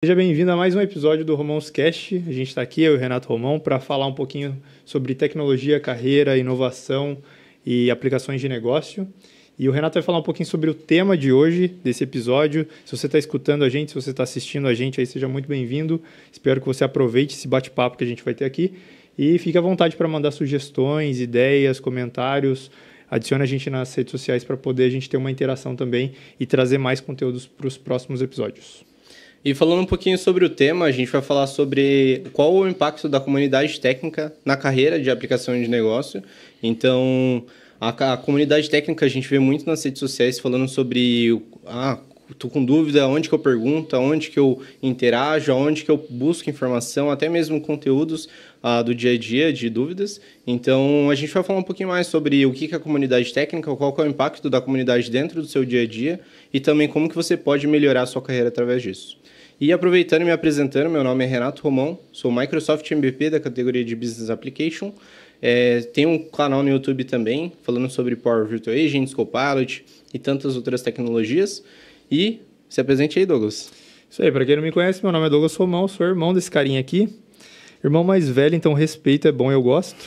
Seja bem-vindo a mais um episódio do Romãos Cast. A gente está aqui, eu e o Renato Romão, para falar um pouquinho sobre tecnologia, carreira, inovação e aplicações de negócio. E o Renato vai falar um pouquinho sobre o tema de hoje, desse episódio. Se você está escutando a gente, se você está assistindo a gente, aí seja muito bem-vindo. Espero que você aproveite esse bate-papo que a gente vai ter aqui. E fique à vontade para mandar sugestões, ideias, comentários. Adicione a gente nas redes sociais para poder a gente ter uma interação também e trazer mais conteúdos para os próximos episódios. E falando um pouquinho sobre o tema, a gente vai falar sobre qual o impacto da comunidade técnica na carreira de aplicação de negócio. Então, a comunidade técnica a gente vê muito nas redes sociais falando sobre, tô com dúvida, onde que eu pergunto, onde que eu interajo, onde que eu busco informação, até mesmo conteúdos do dia a dia de dúvidas. Então, a gente vai falar um pouquinho mais sobre o que é a comunidade técnica, qual que é o impacto da comunidade dentro do seu dia a dia e também como que você pode melhorar a sua carreira através disso. E aproveitando e me apresentando, meu nome é Renato Romão, sou Microsoft MVP da categoria de Business Application. Tenho um canal no YouTube também, falando sobre Power Virtual Agents, Copilot e tantas outras tecnologias. E se apresente aí, Douglas. Isso aí, para quem não me conhece, meu nome é Douglas Romão, sou irmão desse carinha aqui. Irmão mais velho, então respeito, é bom, eu gosto.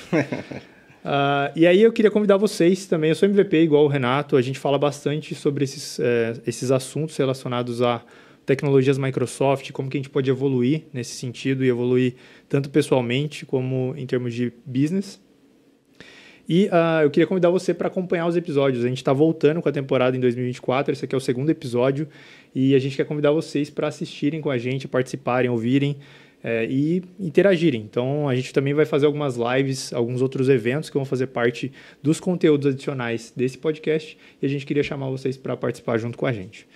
E aí eu queria convidar vocês também, eu sou MVP igual o Renato, a gente fala bastante sobre esses assuntos relacionados a tecnologias Microsoft, como que a gente pode evoluir nesse sentido e evoluir tanto pessoalmente como em termos de business. E eu queria convidar você para acompanhar os episódios. A gente está voltando com a temporada em 2024, esse aqui é o segundo episódio e a gente quer convidar vocês para assistirem com a gente, participarem, ouvirem e interagirem. Então, a gente também vai fazer algumas lives, alguns outros eventos que vão fazer parte dos conteúdos adicionais desse podcast e a gente queria chamar vocês para participar junto com a gente.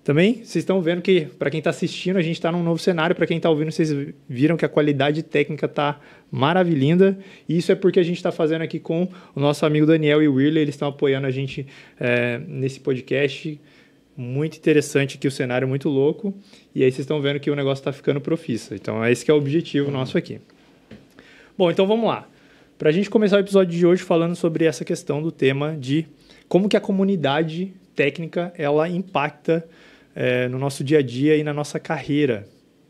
Também, vocês estão vendo que, para quem está assistindo, a gente está num novo cenário. Para quem está ouvindo, vocês viram que a qualidade técnica está maravilhosa. E isso é porque a gente está fazendo aqui com o nosso amigo Daniel e o Whirley. Eles estão apoiando a gente nesse podcast. Muito interessante aqui, o cenário muito louco. E aí vocês estão vendo que o negócio está ficando profissa. Então, esse que é o objetivo nosso aqui. Bom, então vamos lá. Para a gente começar o episódio de hoje falando sobre essa questão do tema de como que a comunidade técnica ela impacta no nosso dia a dia e na nossa carreira.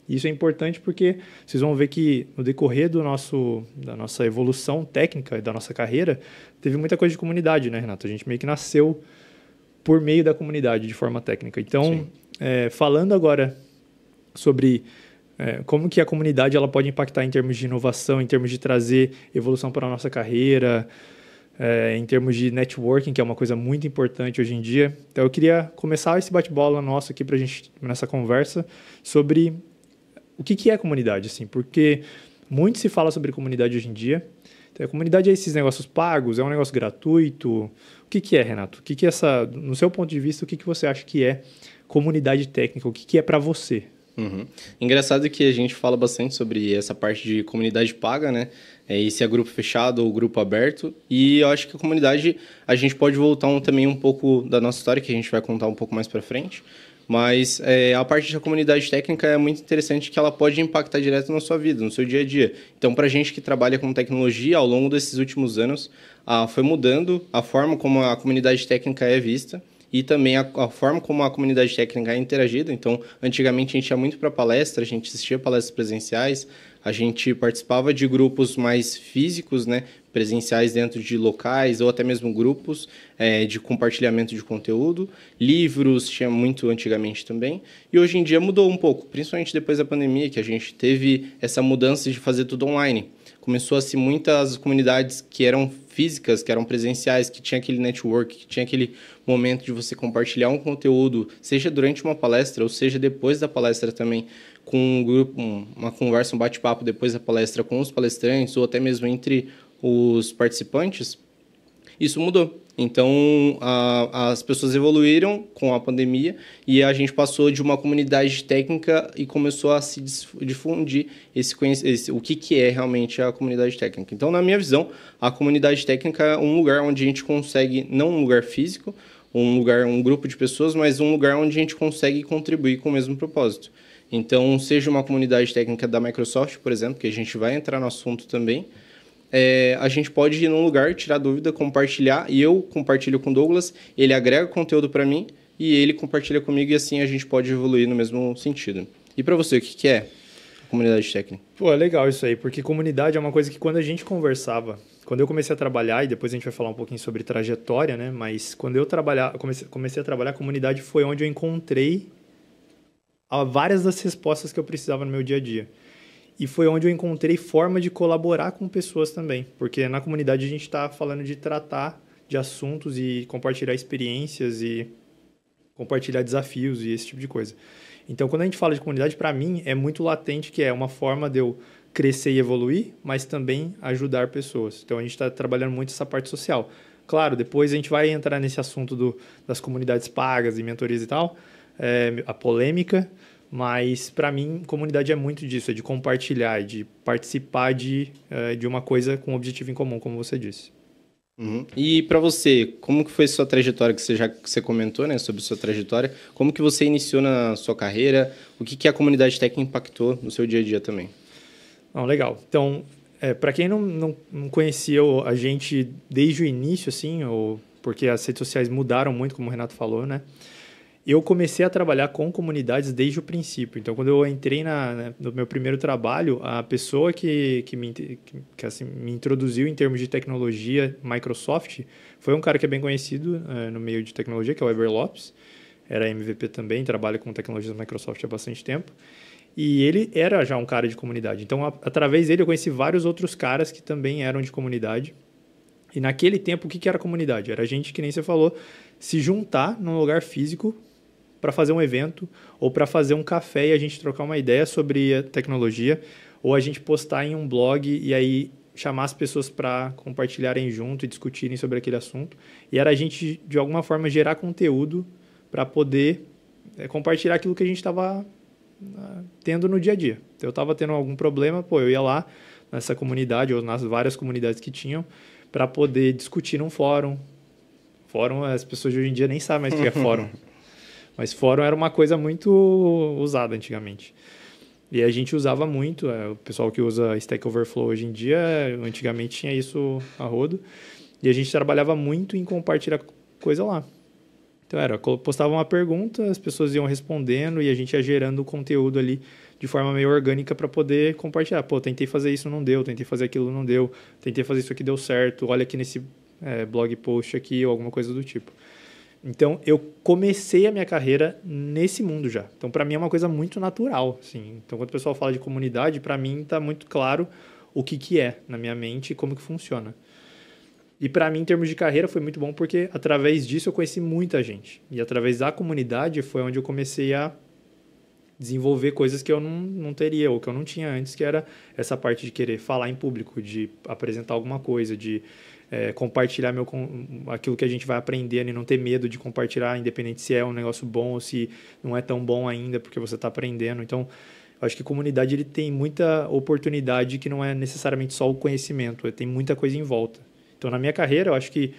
Isso é importante porque vocês vão ver que no decorrer da nossa evolução técnica e da nossa carreira, teve muita coisa de comunidade, né, Renato? A gente meio que nasceu por meio da comunidade de forma técnica. Então, falando agora sobre como que a comunidade ela pode impactar em termos de inovação, em termos de trazer evolução para a nossa carreira, em termos de networking, que é uma coisa muito importante hoje em dia. Então, eu queria começar esse bate-bola nosso aqui para a gente, nessa conversa, sobre o que é a comunidade, assim, porque muito se fala sobre comunidade hoje em dia. Então, a comunidade é esses negócios pagos, é um negócio gratuito. O que é, Renato? O que é no seu ponto de vista, o que você acha que é comunidade técnica? O que é para você? Engraçado que a gente fala bastante sobre essa parte de comunidade paga, né? Se é grupo fechado ou grupo aberto. E eu acho que a comunidade, a gente pode voltar também um pouco da nossa história, que a gente vai contar um pouco mais para frente. Mas a parte da comunidade técnica é muito interessante que ela pode impactar direto na sua vida, no seu dia a dia. Então, para a gente que trabalha com tecnologia, ao longo desses últimos anos, foi mudando a forma como a comunidade técnica é vista. E também a forma como a comunidade técnica é interagida. Então, antigamente a gente ia muito para palestra, a gente assistia palestras presenciais, a gente participava de grupos mais físicos, né, presenciais dentro de locais ou até mesmo grupos de compartilhamento de conteúdo. Livros tinha muito antigamente também. E hoje em dia mudou um pouco, principalmente depois da pandemia, que a gente teve essa mudança de fazer tudo online. Começou a se muitas comunidades que eram físicas, que eram presenciais, que tinha aquele network, que tinha aquele momento de você compartilhar um conteúdo, seja durante uma palestra ou seja depois da palestra também, com um grupo, uma conversa, um bate-papo depois da palestra com os palestrantes ou até mesmo entre os participantes. Isso mudou. Então, as pessoas evoluíram com a pandemia e a gente passou de uma comunidade técnica e começou a se difundir o que é realmente a comunidade técnica. Então, na minha visão, a comunidade técnica é um lugar onde a gente consegue, não um lugar físico, um grupo de pessoas, mas um lugar onde a gente consegue contribuir com o mesmo propósito. Então, seja uma comunidade técnica da Microsoft, por exemplo, que a gente vai entrar no assunto também, a gente pode ir num lugar, tirar dúvida, compartilhar, e eu compartilho com o Douglas, ele agrega conteúdo para mim, e ele compartilha comigo, e assim a gente pode evoluir no mesmo sentido. E para você, o que que é a comunidade técnica? Pô, é legal isso aí, porque comunidade é uma coisa que quando a gente conversava, quando eu comecei a trabalhar, e depois a gente vai falar um pouquinho sobre trajetória, né? Mas quando eu comecei a trabalhar, a comunidade foi onde eu encontrei várias das respostas que eu precisava no meu dia a dia. E foi onde eu encontrei forma de colaborar com pessoas também, porque na comunidade a gente está falando de tratar de assuntos e compartilhar experiências e compartilhar desafios e esse tipo de coisa. Então, quando a gente fala de comunidade, para mim, é muito latente que é uma forma de eu crescer e evoluir, mas também ajudar pessoas. Então, a gente está trabalhando muito essa parte social. Claro, depois a gente vai entrar nesse assunto das comunidades pagas e mentorias e tal, a polêmica, mas para mim, comunidade é muito disso, é de compartilhar, de participar de uma coisa com um objetivo em comum, como você disse. Uhum. E para você, como que foi sua trajetória, que você comentou, né, sobre sua trajetória, como que você iniciou na sua carreira, o que que a comunidade técnica impactou no seu dia a dia também? Não, legal. Então, para quem não conhecia a gente desde o início, assim, porque as redes sociais mudaram muito, como o Renato falou, né? Eu comecei a trabalhar com comunidades desde o princípio. Então, quando eu entrei no meu primeiro trabalho, a pessoa que assim, me introduziu em termos de tecnologia, Microsoft, foi um cara que é bem conhecido no meio de tecnologia, que é o Weber Lopes. Era MVP também, trabalha com tecnologias da Microsoft há bastante tempo. E ele era já um cara de comunidade. Então, através dele, eu conheci vários outros caras que também eram de comunidade. E naquele tempo, o que era comunidade? Era a gente, que nem você falou, se juntar num lugar físico para fazer um evento ou para fazer um café e a gente trocar uma ideia sobre a tecnologia, ou a gente postar em um blog e aí chamar as pessoas para compartilharem junto e discutirem sobre aquele assunto. E era a gente, de alguma forma, gerar conteúdo para poder compartilhar aquilo que a gente estava tendo no dia a dia. Então, eu estava tendo algum problema, eu ia lá nessa comunidade ou nas várias comunidades que tinham para poder discutir num fórum. Fórum, as pessoas de hoje em dia nem sabem mais o que é fórum. Mas fórum era uma coisa muito usada antigamente. E a gente usava muito, o pessoal que usa Stack Overflow hoje em dia, antigamente tinha isso a rodo. E a gente trabalhava muito em compartilhar coisa lá. Então postava uma pergunta, as pessoas iam respondendo e a gente ia gerando conteúdo ali de forma meio orgânica para poder compartilhar. Tentei fazer isso, não deu, tentei fazer aquilo, não deu, tentei fazer isso aqui, deu certo, olha aqui nesse blog post aqui ou alguma coisa do tipo. Então, eu comecei a minha carreira nesse mundo já. Então, para mim, é uma coisa muito natural. Assim. Então, quando o pessoal fala de comunidade, para mim está muito claro o que é na minha mente e como que funciona. E para mim, em termos de carreira, foi muito bom porque, através disso, eu conheci muita gente. E, através da comunidade, foi onde eu comecei a desenvolver coisas que eu não teria ou que eu não tinha antes, que era essa parte de querer falar em público, de apresentar alguma coisa, de compartilhar aquilo que a gente vai aprendendo e não ter medo de compartilhar, independente se é um negócio bom ou se não é tão bom ainda, porque você está aprendendo. Então, eu acho que comunidade ele tem muita oportunidade que não é necessariamente só o conhecimento, tem muita coisa em volta. Então, na minha carreira, eu acho que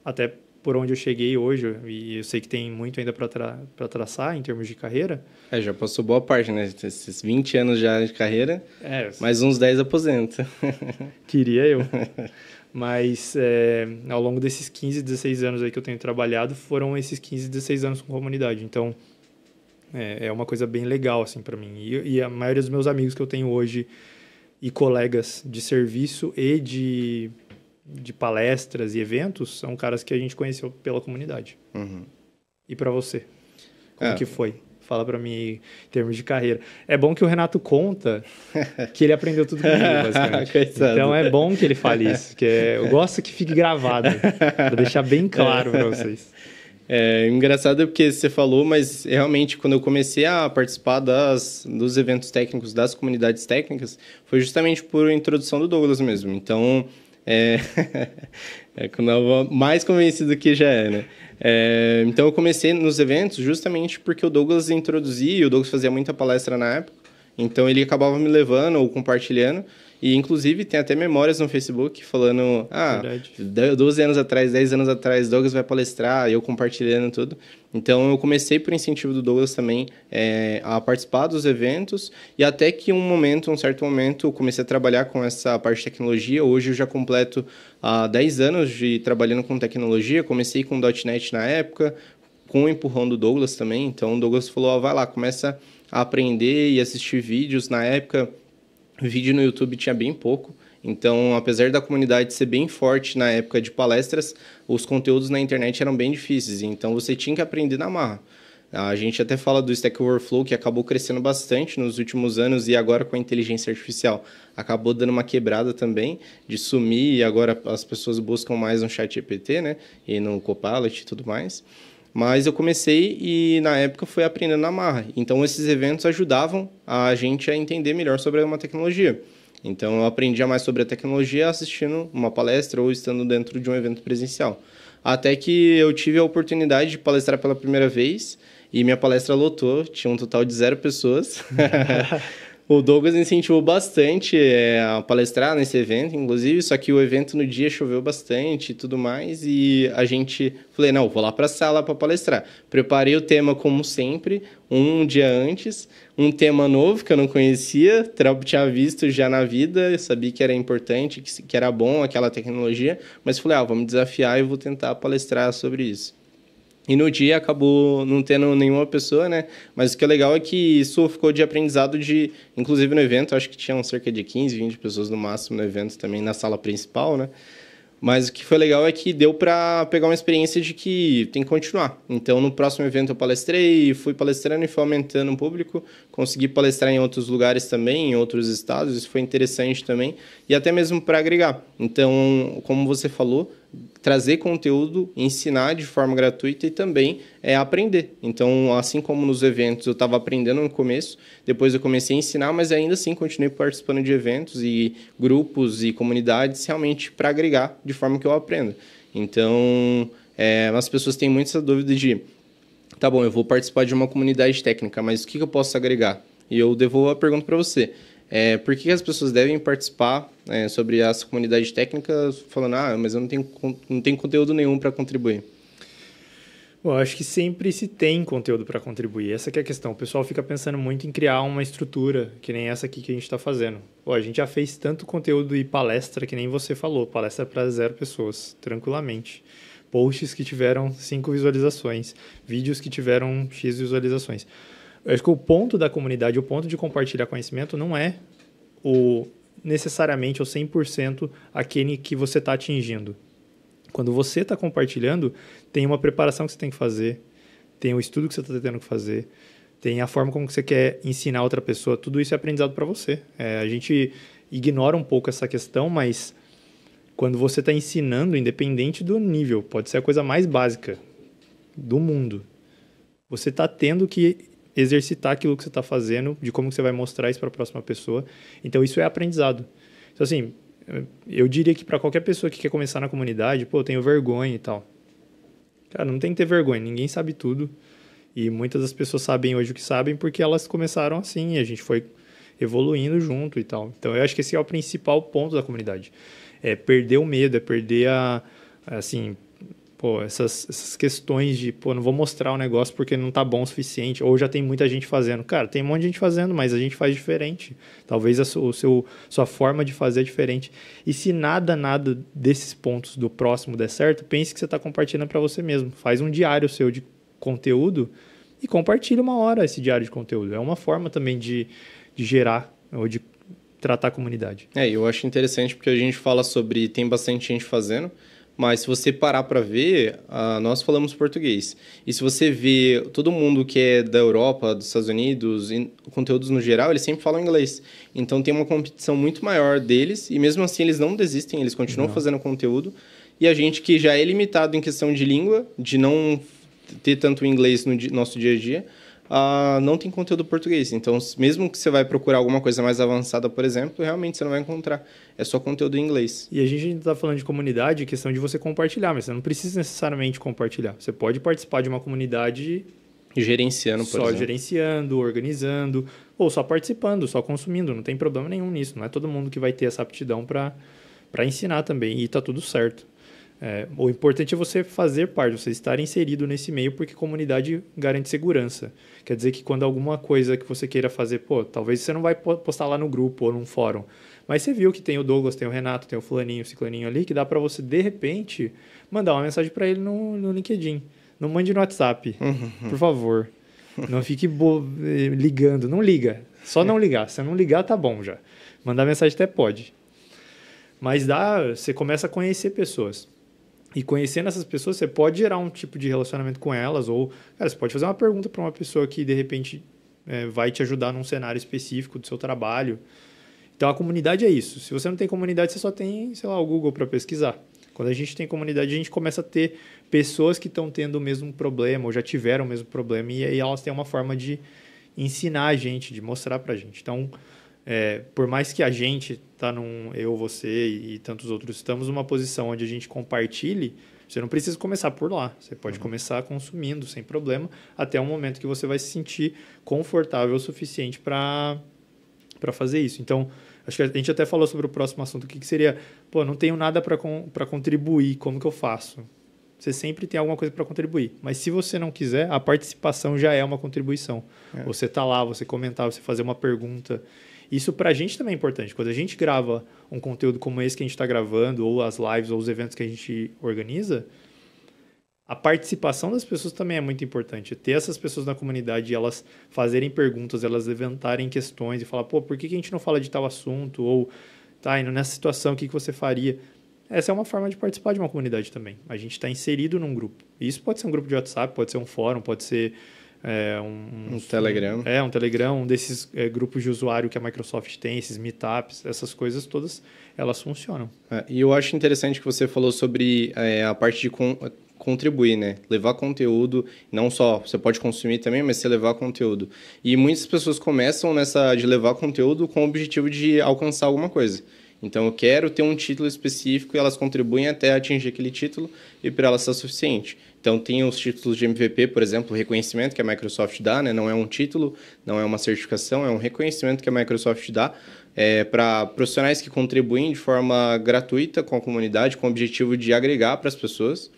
até por onde eu cheguei hoje, e eu sei que tem muito ainda para traçar em termos de carreira. Já passou boa parte, né? Esses 20 anos já de carreira, mais uns 10 aposenta. Queria eu. Mas ao longo desses 15, 16 anos aí que eu tenho trabalhado, foram esses 15, 16 anos com comunidade. Então, é uma coisa bem legal assim, para mim. E a maioria dos meus amigos que eu tenho hoje e colegas de serviço e de palestras e eventos são caras que a gente conheceu pela comunidade. Uhum. E para você? Como que foi? Fala para mim em termos de carreira. É bom que o Renato conta que ele aprendeu tudo comigo, basicamente. Então é bom que ele fale isso, eu gosto que fique gravado, para deixar bem claro para vocês. Engraçado porque você falou, mas realmente quando eu comecei a participar dos eventos técnicos, das comunidades técnicas, foi justamente por introdução do Douglas mesmo. Então, quando eu mais convencido que já é, né? Então eu comecei nos eventos justamente porque o Douglas introduzia, e o Douglas fazia muita palestra na época, então ele acabava me levando ou compartilhando, e inclusive tem até memórias no Facebook falando, 12 anos atrás, 10 anos atrás, Douglas vai palestrar, e eu compartilhando tudo. Então eu comecei por incentivo do Douglas também a participar dos eventos, e até que um certo momento, eu comecei a trabalhar com essa parte de tecnologia. Hoje eu já completo 10 anos de trabalhando com tecnologia, comecei com .NET na época, com o empurrão do Douglas também. Então o Douglas falou, vai lá, começa a aprender e assistir vídeos. Na época, vídeo no YouTube tinha bem pouco. Então, apesar da comunidade ser bem forte na época de palestras, os conteúdos na internet eram bem difíceis. Então, você tinha que aprender na marra. A gente até fala do Stack Overflow, que acabou crescendo bastante nos últimos anos e agora com a inteligência artificial acabou dando uma quebrada também, de sumir, e agora as pessoas buscam mais no ChatGPT, né? E no Copilot e tudo mais. Mas eu comecei e, na época, fui aprendendo na marra. Então, esses eventos ajudavam a gente a entender melhor sobre uma tecnologia. Então, eu aprendia mais sobre a tecnologia assistindo uma palestra ou estando dentro de um evento presencial. Até que eu tive a oportunidade de palestrar pela primeira vez e minha palestra lotou, tinha um total de 0 pessoas. O Douglas incentivou bastante a palestrar nesse evento, inclusive, só que o evento no dia choveu bastante e tudo mais, e a gente... Falei, não, vou lá para a sala para palestrar. Preparei o tema como sempre, um dia antes, um tema novo que eu não conhecia, tinha visto já na vida, eu sabia que era importante, que era bom aquela tecnologia, mas falei, vamos desafiar e vou tentar palestrar sobre isso. E no dia acabou não tendo nenhuma pessoa, né? Mas o que é legal é que isso ficou de aprendizado inclusive no evento, acho que tinham cerca de 15, 20 pessoas no máximo no evento também, na sala principal, né? Mas o que foi legal é que deu para pegar uma experiência de que tem que continuar. Então, no próximo evento eu palestrei, fui palestrando e fui aumentando o público. Consegui palestrar em outros lugares também, em outros estados. Isso foi interessante também. E até mesmo para agregar. Então, como você falou, trazer conteúdo, ensinar de forma gratuita e também aprender. Então, assim como nos eventos eu estava aprendendo no começo, depois eu comecei a ensinar, mas ainda assim continuei participando de eventos e grupos e comunidades realmente para agregar de forma que eu aprendo. Então, as pessoas têm muita dúvida de, tá bom, eu vou participar de uma comunidade técnica, mas o que eu posso agregar? E eu devolvo a pergunta para você. Por que as pessoas devem participar sobre essa comunidade técnica falando, mas eu não tenho conteúdo nenhum para contribuir? Bom, eu acho que sempre se tem conteúdo para contribuir. Essa que é a questão. O pessoal fica pensando muito em criar uma estrutura, que nem essa aqui que a gente está fazendo. A gente já fez tanto conteúdo e palestra, que nem você falou, palestra para 0 pessoas, tranquilamente. Posts que tiveram 5 visualizações, vídeos que tiveram X visualizações. Eu acho que o ponto da comunidade, o ponto de compartilhar conhecimento não é necessariamente o 100% aquele que você está atingindo. Quando você está compartilhando, tem uma preparação que você tem que fazer, tem o estudo que você está tendo que fazer, tem a forma como você quer ensinar outra pessoa, tudo isso é aprendizado para você. A gente ignora um pouco essa questão, mas quando você está ensinando, independente do nível, pode ser a coisa mais básica do mundo, você está tendo que exercitar aquilo que você está fazendo, de como você vai mostrar isso para a próxima pessoa. Então, isso é aprendizado. Então, assim, eu diria que para qualquer pessoa que quer começar na comunidade, eu tenho vergonha e tal. Cara, não tem que ter vergonha, ninguém sabe tudo. E muitas das pessoas sabem hoje o que sabem porque elas começaram assim e a gente foi evoluindo junto e tal. Então, eu acho que esse é o principal ponto da comunidade. É perder o medo, é perder essas questões de, não vou mostrar o negócio porque não tá bom o suficiente, ou já tem muita gente fazendo. Cara, tem um monte de gente fazendo, mas a gente faz diferente. Talvez sua forma de fazer é diferente. E se nada desses pontos do próximo der certo, pense que você está compartilhando para você mesmo. Faz um diário seu de conteúdo e compartilha uma hora esse diário de conteúdo. É uma forma também de gerar ou de tratar a comunidade. Eu acho interessante porque a gente fala sobre, tem bastante gente fazendo, mas se você parar para ver, nós falamos português. E se você vê todo mundo que é da Europa, dos Estados Unidos, conteúdos no geral, eles sempre falam inglês. Então tem uma competição muito maior deles e mesmo assim eles não desistem, eles continuam fazendo conteúdo. E a gente que já é limitado em questão de língua, de não ter tanto inglês no nosso dia a dia, não tem conteúdo português. Então, mesmo que você vai procurar alguma coisa mais avançada, por exemplo, realmente você não vai encontrar. É só conteúdo em inglês. E a gente ainda está falando de comunidade, questão de você compartilhar, mas você não precisa necessariamente compartilhar. Você pode participar de uma comunidade gerenciando, por exemplo. Só gerenciando, organizando, ou só participando, só consumindo. Não tem problema nenhum nisso. Não é todo mundo que vai ter essa aptidão para ensinar também. E está tudo certo. O importante é você fazer parte, você estar inserido nesse meio, porque comunidade garante segurança. Quer dizer que quando alguma coisa que você queira fazer, talvez você não vai postar lá no grupo ou num fórum, mas você viu que tem o Douglas, tem o Renato, tem o fulaninho, o ciclaninho ali, que dá para você, de repente, mandar uma mensagem para ele no LinkedIn. Não mande no WhatsApp, por favor. Não fique ligando. Não liga. Só não ligar. Se não ligar, tá bom já. Mandar mensagem até pode. Mas você começa a conhecer pessoas. E conhecendo essas pessoas, você pode gerar um tipo de relacionamento com elas. Ou, cara, você pode fazer uma pergunta para uma pessoa que, de repente, vai te ajudar num cenário específico do seu trabalho. Então, a comunidade é isso. Se você não tem comunidade, você só tem, sei lá, o Google para pesquisar. Quando a gente tem comunidade, a gente começa a ter pessoas que estão tendo o mesmo problema ou já tiveram o mesmo problema. E aí elas têm uma forma de ensinar a gente, de mostrar para a gente. Então, por mais que a gente eu, você e tantos outros, estamos numa posição onde a gente compartilhe, você não precisa começar por lá. Você pode começar consumindo sem problema, até um momento que você vai se sentir confortável o suficiente para fazer isso. Então, acho que a gente até falou sobre o próximo assunto, o que seria, não tenho nada para contribuir, como que eu faço? Você sempre tem alguma coisa para contribuir. Mas se você não quiser, a participação já é uma contribuição. Você tá lá, você comentar, você fazer uma pergunta. Isso para a gente também é importante. Quando a gente grava um conteúdo como esse que a gente está gravando, ou as lives, ou os eventos que a gente organiza, a participação das pessoas também é muito importante. Ter essas pessoas na comunidade, elas fazerem perguntas, elas levantarem questões e falar, por que a gente não fala de tal assunto? Ou, indo nessa situação, o que você faria? Essa é uma forma de participar de uma comunidade também. A gente está inserido num grupo. Isso pode ser um grupo de WhatsApp, pode ser um fórum, pode ser um Telegram. Um Telegram, um desses grupos de usuário que a Microsoft tem, esses meetups, essas coisas todas, elas funcionam. E eu acho interessante que você falou sobre a parte de contribuir, né? Levar conteúdo, não só você pode consumir também, mas você levar conteúdo. E muitas pessoas começam de levar conteúdo com o objetivo de alcançar alguma coisa. Então, eu quero ter um título específico e elas contribuem até atingir aquele título e para elas está suficiente. Então, tem os títulos de MVP, por exemplo, o reconhecimento que a Microsoft dá, né? Não é um título, não é uma certificação, é um reconhecimento que a Microsoft dá para profissionais que contribuem de forma gratuita com a comunidade, com o objetivo de agregar para as pessoas.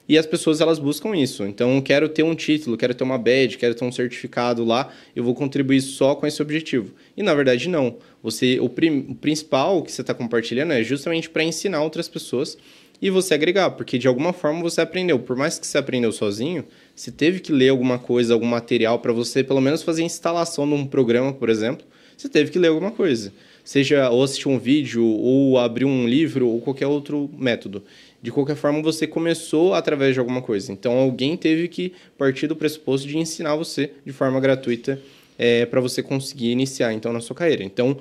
E as pessoas, elas buscam isso. Então, quero ter um título, quero ter uma badge, quero ter um certificado lá, eu vou contribuir só com esse objetivo. E, na verdade, não. O principal que você está compartilhando é justamente para ensinar outras pessoas e você agregar, porque, de alguma forma, você aprendeu. Por mais que você aprendeu sozinho, você teve que ler alguma coisa, algum material para você, pelo menos, fazer a instalação de um programa, por exemplo, você teve que ler alguma coisa. Seja ou assistir um vídeo, ou abrir um livro, ou qualquer outro método. De qualquer forma, você começou através de alguma coisa. Então, alguém teve que partir do pressuposto de ensinar você de forma gratuita para você conseguir iniciar, então, na sua carreira. Então,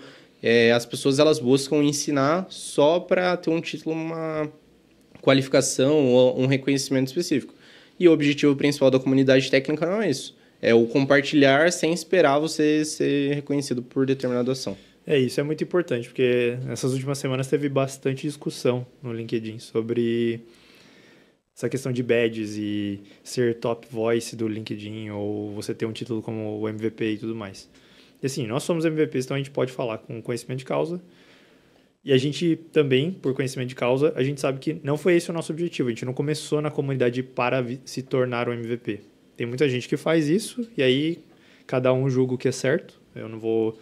as pessoas elas buscam ensinar só para ter um título, uma qualificação ou um reconhecimento específico. E o objetivo principal da comunidade técnica não é isso. É o compartilhar sem esperar você ser reconhecido por determinada ação. Isso é muito importante, porque nessas últimas semanas teve bastante discussão no LinkedIn sobre essa questão de badges e ser top voice do LinkedIn ou você ter um título como o MVP e tudo mais. E assim, nós somos MVPs, então a gente pode falar com conhecimento de causa. E a gente também, por conhecimento de causa, a gente sabe que não foi esse o nosso objetivo. A gente não começou na comunidade para se tornar um MVP. Tem muita gente que faz isso e aí cada um julga o que é certo. Eu não vou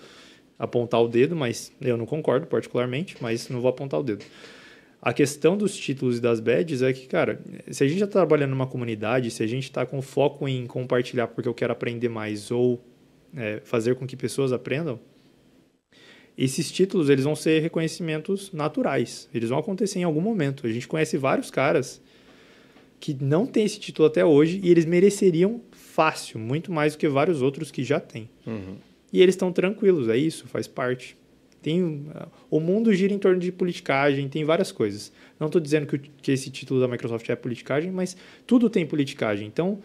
apontar o dedo, mas eu não concordo particularmente, mas não vou apontar o dedo. A questão dos títulos e das badges é que, cara, se a gente já está trabalhando numa comunidade, se a gente está com foco em compartilhar porque eu quero aprender mais ou fazer com que pessoas aprendam, esses títulos eles vão ser reconhecimentos naturais. Eles vão acontecer em algum momento. A gente conhece vários caras que não têm esse título até hoje e eles mereceriam fácil, muito mais do que vários outros que já têm. Uhum. E eles estão tranquilos, é isso, faz parte. O mundo gira em torno de politicagem, tem várias coisas. Não estou dizendo que esse título da Microsoft é politicagem, mas tudo tem politicagem. Então,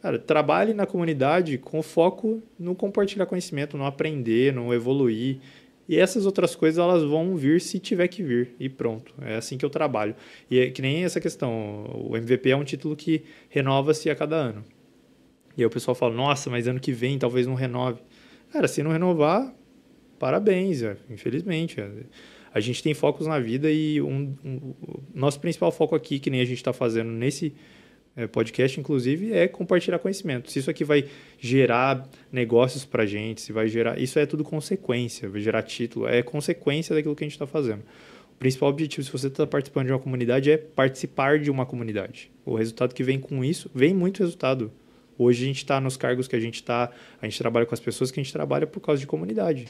cara, trabalhe na comunidade com foco no compartilhar conhecimento, no aprender, no evoluir. E essas outras coisas, elas vão vir se tiver que vir. E pronto, é assim que eu trabalho. E é que nem essa questão, o MVP é um título que renova-se a cada ano. E aí o pessoal fala, nossa, mas ano que vem talvez não renove. Cara, se não renovar, parabéns, infelizmente. A gente tem focos na vida e nosso principal foco aqui, que nem a gente está fazendo nesse podcast, inclusive, é compartilhar conhecimento. Se isso aqui vai gerar negócios para a gente, se vai gerar... Isso é tudo consequência, vai gerar título, é consequência daquilo que a gente está fazendo. O principal objetivo, se você está participando de uma comunidade, é participar de uma comunidade. O resultado que vem com isso, vem muito resultado. Hoje a gente está nos cargos que a gente trabalha com as pessoas que a gente trabalha por causa de comunidade.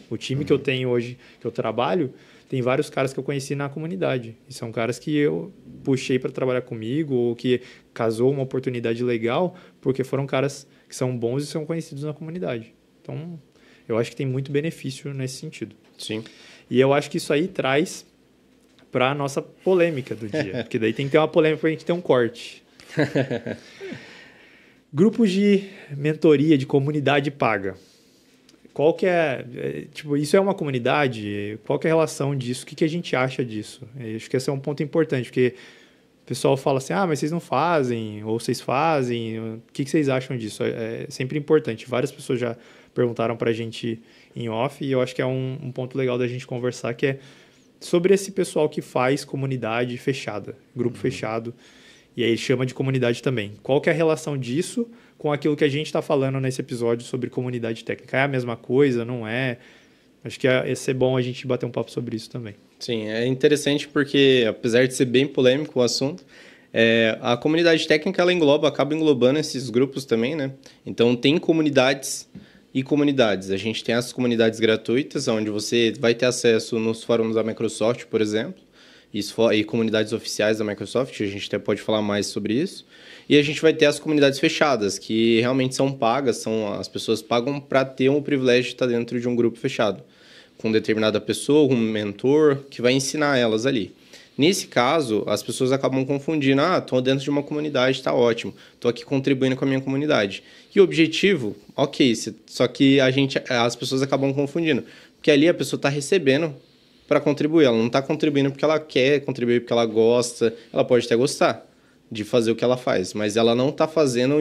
O time que eu tenho hoje, que eu trabalho, tem vários caras que eu conheci na comunidade. E são caras que eu puxei para trabalhar comigo ou que casou uma oportunidade legal porque foram caras que são bons e são conhecidos na comunidade. Então, eu acho que tem muito benefício nesse sentido. Sim. E eu acho que isso aí traz para a nossa polêmica do dia. Porque daí tem que ter uma polêmica para a gente ter um corte. Grupos de mentoria, de comunidade paga. Qual que tipo, isso é uma comunidade? Qual que é a relação disso? O que a gente acha disso? Eu acho que esse é um ponto importante, porque o pessoal fala assim, mas vocês não fazem, ou vocês fazem, o que vocês acham disso? É sempre importante. Várias pessoas já perguntaram para a gente em off, e eu acho que é um ponto legal da gente conversar, que é sobre esse pessoal que faz comunidade fechada, grupo fechado, e aí chama de comunidade também. Qual que é a relação disso com aquilo que a gente está falando nesse episódio sobre comunidade técnica? É a mesma coisa? Não é? Acho que ia ser bom a gente bater um papo sobre isso também. Sim, é interessante porque, apesar de ser bem polêmico o assunto, a comunidade técnica ela acaba englobando esses grupos também, né? Então, tem comunidades e comunidades. A gente tem as comunidades gratuitas, onde você vai ter acesso nos fóruns da Microsoft, por exemplo, e comunidades oficiais da Microsoft, a gente até pode falar mais sobre isso. E a gente vai ter as comunidades fechadas, que realmente são pagas, as pessoas pagam para ter o privilégio de estar dentro de um grupo fechado, com determinada pessoa, um mentor, que vai ensinar elas ali. Nesse caso, as pessoas acabam confundindo, estou dentro de uma comunidade, está ótimo, estou aqui contribuindo com a minha comunidade. E o objetivo, ok, só que as pessoas acabam confundindo, porque ali a pessoa está recebendo para contribuir, ela não está contribuindo porque ela quer contribuir, porque ela gosta, ela pode até gostar de fazer o que ela faz, mas ela não está fazendo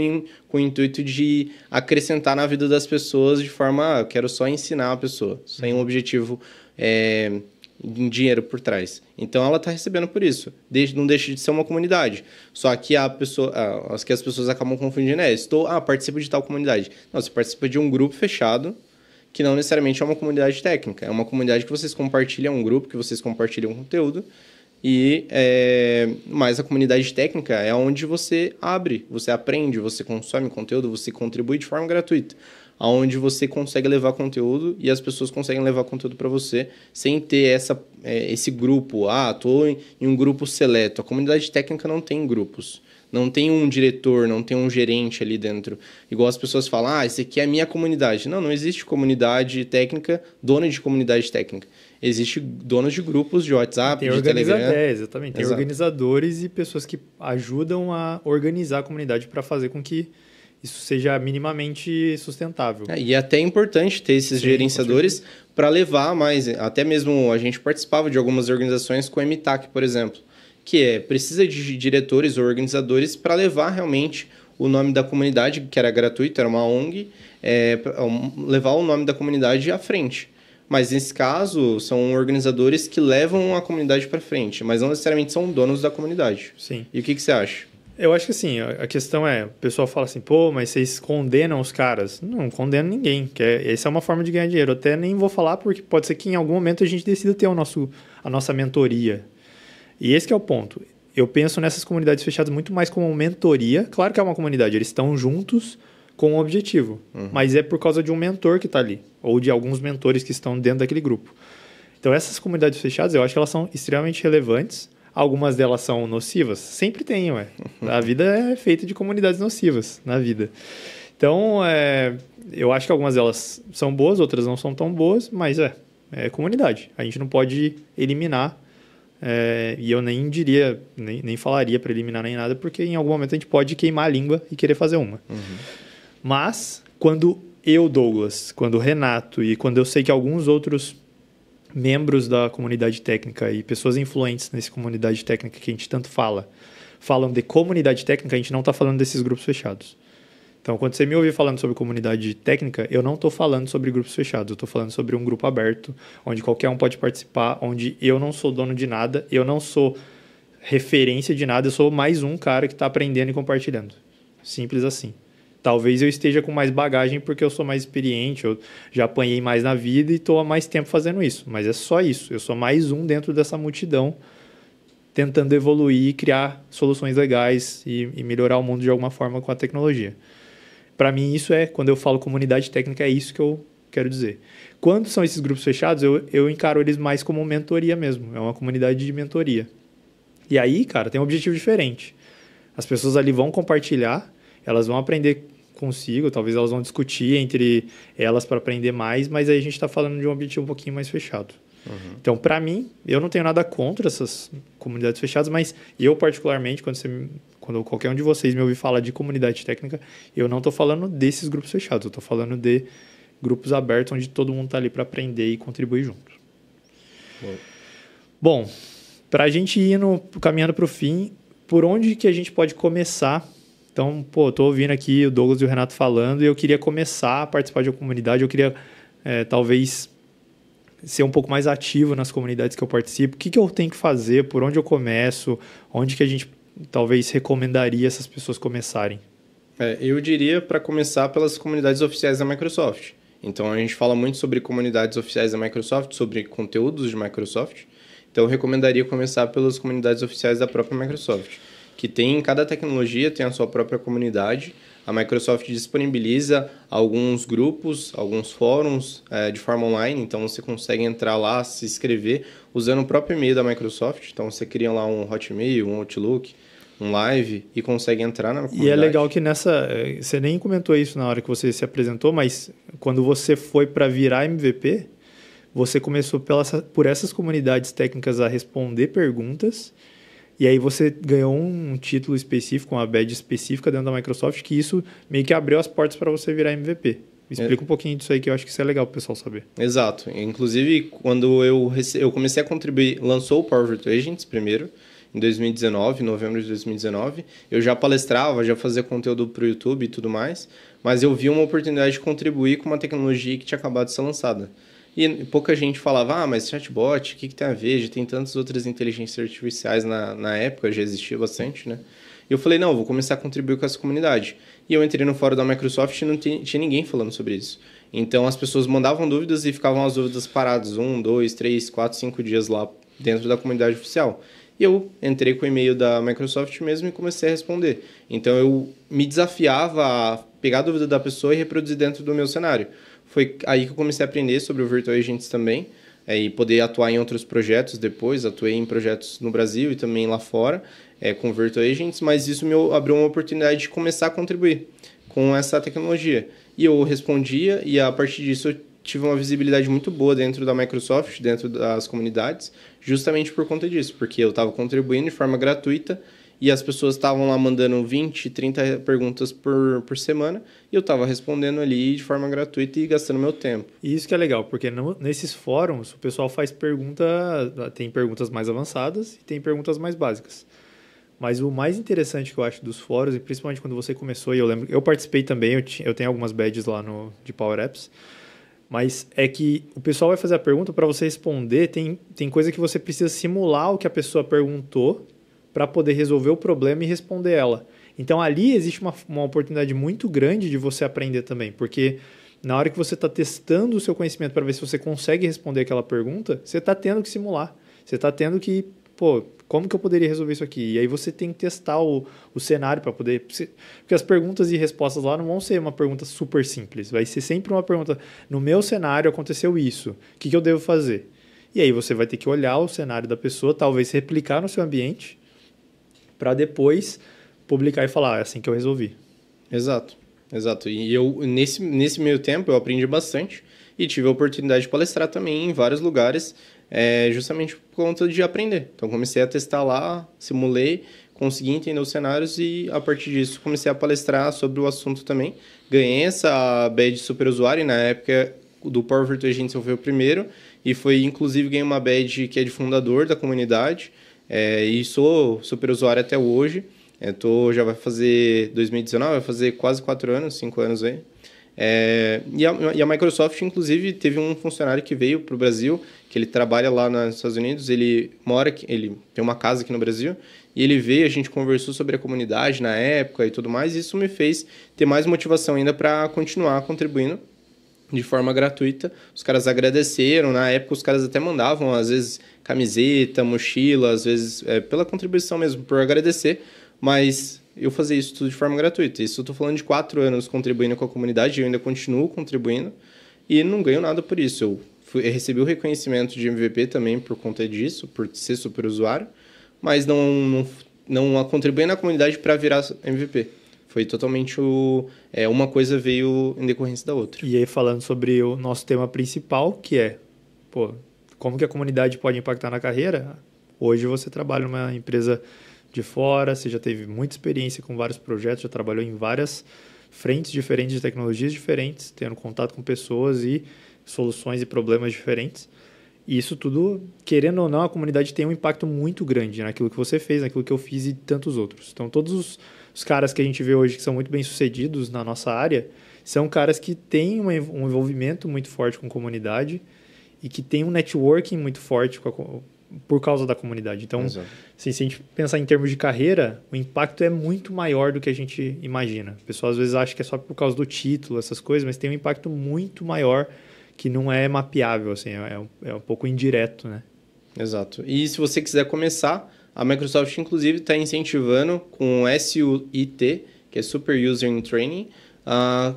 com o intuito de acrescentar na vida das pessoas de forma, eu quero só ensinar a pessoa, sem um objetivo em dinheiro por trás. Então, ela está recebendo por isso. Não deixa de ser uma comunidade. Só que as pessoas acabam confundindo participo de tal comunidade. Não, você participa de um grupo fechado, que não necessariamente é uma comunidade técnica. É uma comunidade que vocês compartilham, um grupo que vocês compartilham conteúdo. Mas a comunidade técnica é onde você abre, você aprende, você consome conteúdo, você contribui de forma gratuita. Onde você consegue levar conteúdo e as pessoas conseguem levar conteúdo para você sem ter esse grupo. Estou em um grupo seleto. A comunidade técnica não tem grupos. Não tem um diretor, não tem um gerente ali dentro. Igual as pessoas falam, esse aqui é a minha comunidade. Não existe comunidade técnica, dona de comunidade técnica. Existe donos de grupos de WhatsApp, de Telegram. Exatamente. Tem organizadores e pessoas que ajudam a organizar a comunidade para fazer com que isso seja minimamente sustentável. E é até importante ter esses gerenciadores para levar mais. Até mesmo a gente participava de algumas organizações com o MTAC, por exemplo, que precisa de diretores ou organizadores para levar realmente o nome da comunidade, que era gratuito, era uma ONG, levar o nome da comunidade à frente. Mas, nesse caso, são organizadores que levam a comunidade para frente, mas não necessariamente são donos da comunidade. Sim. E o que você acha? Eu acho que assim, a questão o pessoal fala assim, mas vocês condenam os caras. Não condeno ninguém, essa é uma forma de ganhar dinheiro. Eu até nem vou falar, porque pode ser que em algum momento a gente decida ter a nossa mentoria. E esse que é o ponto. Eu penso nessas comunidades fechadas muito mais como mentoria. Claro que é uma comunidade, eles estão juntos com um objetivo, mas é por causa de um mentor que está ali, ou de alguns mentores que estão dentro daquele grupo. Então, essas comunidades fechadas, eu acho que elas são extremamente relevantes. Algumas delas são nocivas? Sempre tem, A vida é feita de comunidades nocivas na vida. Então, eu acho que algumas delas são boas, outras não são tão boas, mas é comunidade. A gente não pode eliminar, e eu nem diria, nem falaria para eliminar nem nada, porque em algum momento a gente pode queimar a língua e querer fazer uma. Mas, quando eu, Douglas, quando o Renato e quando eu sei que alguns outros membros da comunidade técnica e pessoas influentes nessa comunidade técnica que a gente tanto falam de comunidade técnica, a gente não está falando desses grupos fechados. Então, quando você me ouvir falando sobre comunidade técnica, eu não estou falando sobre grupos fechados, eu estou falando sobre um grupo aberto, onde qualquer um pode participar, onde eu não sou dono de nada, eu não sou referência de nada, eu sou mais um cara que está aprendendo e compartilhando. Simples assim. Talvez eu esteja com mais bagagem porque eu sou mais experiente, eu já apanhei mais na vida e estou há mais tempo fazendo isso. Mas é só isso. Eu sou mais um dentro dessa multidão tentando evoluir e criar soluções legais e melhorar o mundo de alguma forma com a tecnologia. Para mim, isso quando eu falo comunidade técnica, é isso que eu quero dizer. Quando são esses grupos fechados, eu encaro eles mais como mentoria mesmo. É uma comunidade de mentoria. E aí, cara, tem um objetivo diferente. As pessoas ali vão compartilhar, elas vão aprender consigo, talvez elas vão discutir entre elas para aprender mais, mas aí a gente está falando de um objetivo um pouquinho mais fechado. Uhum. Então, para mim, eu não tenho nada contra essas comunidades fechadas, mas eu particularmente, quando qualquer um de vocês me ouvir falar de comunidade técnica, eu não estou falando desses grupos fechados, eu estou falando de grupos abertos onde todo mundo está ali para aprender e contribuir junto. Bom, para a gente ir caminhando para o fim, por onde que a gente pode começar? Então, estou ouvindo aqui o Douglas e o Renato falando e eu queria começar a participar de uma comunidade, eu queria talvez ser um pouco mais ativo nas comunidades que eu participo. O que eu tenho que fazer? Por onde eu começo? Onde que a gente talvez recomendaria essas pessoas começarem? Eu diria para começar pelas comunidades oficiais da Microsoft. Então, a gente fala muito sobre comunidades oficiais da Microsoft, sobre conteúdos de Microsoft. Então, eu recomendaria começar pelas comunidades oficiais da própria Microsoft, que tem, cada tecnologia tem a sua própria comunidade. A Microsoft disponibiliza alguns grupos, alguns fóruns de forma online, então você consegue entrar lá, se inscrever usando o próprio e-mail da Microsoft. Então, você cria lá um Hotmail, um Outlook, um Live e consegue entrar na comunidade. E é legal que você nem comentou isso na hora que você se apresentou, mas quando você foi para virar MVP, você começou por essas comunidades técnicas a responder perguntas e aí você ganhou um título específico, uma badge específica dentro da Microsoft, que isso meio que abriu as portas para você virar MVP. Explica um pouquinho disso aí, que eu acho que isso é legal para o pessoal saber. Exato. Inclusive, quando eu comecei a contribuir, lançou o Power Virtual Agents primeiro, em 2019, novembro de 2019. Eu já palestrava, já fazia conteúdo para o YouTube e tudo mais, mas eu vi uma oportunidade de contribuir com uma tecnologia que tinha acabado de ser lançada. E pouca gente falava, mas chatbot, o que tem a ver? Já tem tantas outras inteligências artificiais na época, já existia bastante, né? E eu falei, não, vou começar a contribuir com essa comunidade. E eu entrei no fórum da Microsoft e não tinha ninguém falando sobre isso. Então, as pessoas mandavam dúvidas e ficavam as dúvidas paradas 1, 2, 3, 4, 5 dias lá dentro da comunidade oficial. E eu entrei com o e-mail da Microsoft mesmo e comecei a responder. Então, eu me desafiava a pegar a dúvida da pessoa e reproduzir dentro do meu cenário. Foi aí que eu comecei a aprender sobre o Virtual Agents também, e poder atuar em outros projetos depois. Atuei em projetos no Brasil e também lá fora, com Virtual Agents, mas isso me abriu uma oportunidade de começar a contribuir com essa tecnologia. E eu respondia, e a partir disso eu tive uma visibilidade muito boa dentro da Microsoft, dentro das comunidades, justamente por conta disso, porque eu estava contribuindo de forma gratuita e as pessoas estavam lá mandando 20, 30 perguntas por semana e eu estava respondendo ali de forma gratuita e gastando meu tempo. E isso que é legal, porque nesses fóruns o pessoal faz tem perguntas mais avançadas e tem perguntas mais básicas. Mas o mais interessante que eu acho dos fóruns, e principalmente quando você começou, e eu lembro, eu participei também, eu tenho algumas badges lá de Power Apps, mas é que o pessoal vai fazer a pergunta, para você responder, tem coisa que você precisa simular o que a pessoa perguntou para poder resolver o problema e responder ela. Então, ali existe uma oportunidade muito grande de você aprender também, porque na hora que você está testando o seu conhecimento para ver se você consegue responder aquela pergunta, você está tendo que simular. Você está tendo que, como que eu poderia resolver isso aqui? E aí você tem que testar o cenário para poder... Porque as perguntas e respostas lá não vão ser uma pergunta super simples. Vai ser sempre uma pergunta, no meu cenário aconteceu isso, o que eu devo fazer? E aí você vai ter que olhar o cenário da pessoa, talvez replicar no seu ambiente, para depois publicar e falar, é assim que eu resolvi. Exato. E eu, nesse meio tempo, eu aprendi bastante e tive a oportunidade de palestrar também em vários lugares, justamente por conta de aprender. Então, comecei a testar lá, simulei, consegui entender os cenários e, a partir disso, comecei a palestrar sobre o assunto também. Ganhei essa badge super usuário e, na época do Power Virtual Agents, eu fui o primeiro e inclusive, ganhei uma badge que é de fundador da comunidade. E sou super usuário até hoje. Já vai fazer 2019, vai fazer quase 4 anos, 5 anos aí. E a Microsoft, inclusive, teve um funcionário que veio para o Brasil, que ele trabalha lá nos Estados Unidos, ele tem uma casa aqui no Brasil, e ele veio, a gente conversou sobre a comunidade na época e tudo mais, e isso me fez ter mais motivação ainda para continuar contribuindo de forma gratuita. Os caras agradeceram, na época os caras até mandavam, às vezes, camiseta, mochila, às vezes pela contribuição mesmo, por agradecer, mas eu fazer isso tudo de forma gratuita. Isso eu estou falando de 4 anos contribuindo com a comunidade, eu ainda continuo contribuindo e não ganho nada por isso. Eu recebi o reconhecimento de MVP também por conta disso, por ser super usuário, mas não contribuí na comunidade para virar MVP. Foi totalmente uma coisa veio em decorrência da outra. E aí, falando sobre o nosso tema principal, que é, como que a comunidade pode impactar na carreira? Hoje você trabalha numa empresa de fora, você já teve muita experiência com vários projetos, já trabalhou em várias frentes diferentes de tecnologias diferentes, tendo contato com pessoas e soluções e problemas diferentes. E isso tudo, querendo ou não, a comunidade tem um impacto muito grande naquilo que você fez, naquilo que eu fiz e tantos outros. Então, todos os caras que a gente vê hoje que são muito bem-sucedidos na nossa área são caras que têm um envolvimento muito forte com a comunidade e que têm um networking muito forte por causa da comunidade. Então, assim, se a gente pensar em termos de carreira, o impacto é muito maior do que a gente imagina. O pessoal às vezes acha que é só por causa do título, essas coisas, mas tem um impacto muito maior que não é mapeável, assim, é um pouco indireto, né? Exato. E se você quiser começar, a Microsoft, inclusive, está incentivando com o SUIT, que é Super User in Training,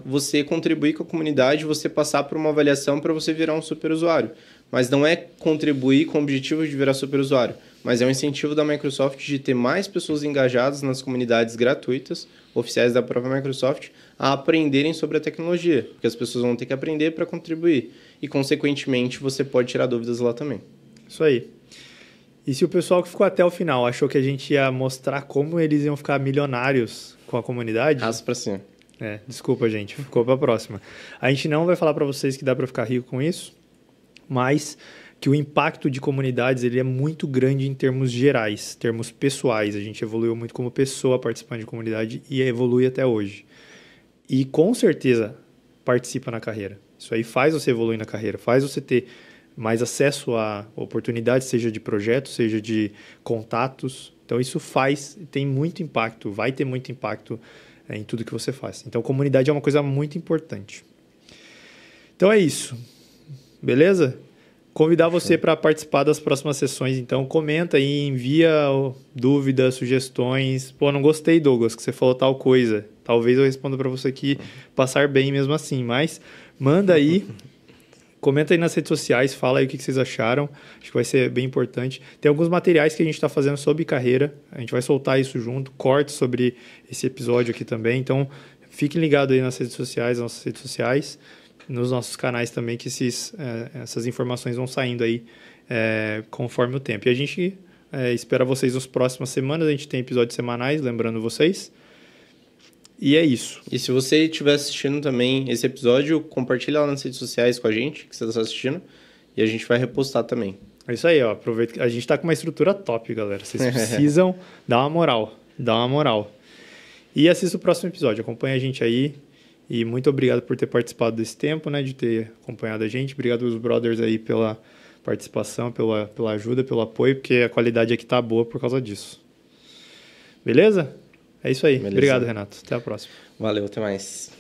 você contribuir com a comunidade, você passar por uma avaliação para você virar um super usuário. Mas não é contribuir com o objetivo de virar super usuário, mas é um incentivo da Microsoft de ter mais pessoas engajadas nas comunidades gratuitas, oficiais da própria Microsoft, a aprenderem sobre a tecnologia, porque as pessoas vão ter que aprender para contribuir. E, consequentemente, você pode tirar dúvidas lá também. Isso aí. E se o pessoal que ficou até o final achou que a gente ia mostrar como eles iam ficar milionários com a comunidade... Arrasta pra cima. Desculpa, gente. Ficou pra próxima. A gente não vai falar para vocês que dá para ficar rico com isso, mas que o impacto de comunidades ele é muito grande em termos gerais, termos pessoais. A gente evoluiu muito como pessoa participando de comunidade e evolui até hoje. E com certeza participa na carreira. Isso aí faz você evoluir na carreira, faz você ter mais acesso a oportunidades, seja de projetos, seja de contatos. Então isso tem muito impacto, vai ter muito impacto em tudo que você faz. Então comunidade é uma coisa muito importante. Então é isso. Beleza? Convidar você para participar das próximas sessões. Então comenta aí, envia dúvidas, sugestões. Não gostei, Douglas, que você falou tal coisa. Talvez eu responda para você aqui passar bem mesmo assim, mas manda aí, comenta aí nas redes sociais, fala aí o que vocês acharam, acho que vai ser bem importante. Tem alguns materiais que a gente está fazendo sobre carreira, a gente vai soltar isso junto, cortes sobre esse episódio aqui também, então fiquem ligados aí nas nossas redes sociais, nos nossos canais também, que essas informações vão saindo aí conforme o tempo. E a gente espera vocês nas próximas semanas, a gente tem episódios semanais, lembrando vocês. E é isso. E se você estiver assistindo também esse episódio, compartilha lá nas redes sociais com a gente, que você está assistindo, e a gente vai repostar também. É isso aí, ó. Aproveita. A gente está com uma estrutura top, galera. Vocês precisam dar uma moral. E assista o próximo episódio. Acompanha a gente aí. E muito obrigado por ter participado desse tempo, né? De ter acompanhado a gente. Obrigado aos brothers aí pela participação, pela ajuda, pelo apoio, porque a qualidade aqui tá boa por causa disso. Beleza? É isso aí. Beleza. Obrigado, Renato. Até a próxima. Valeu, até mais.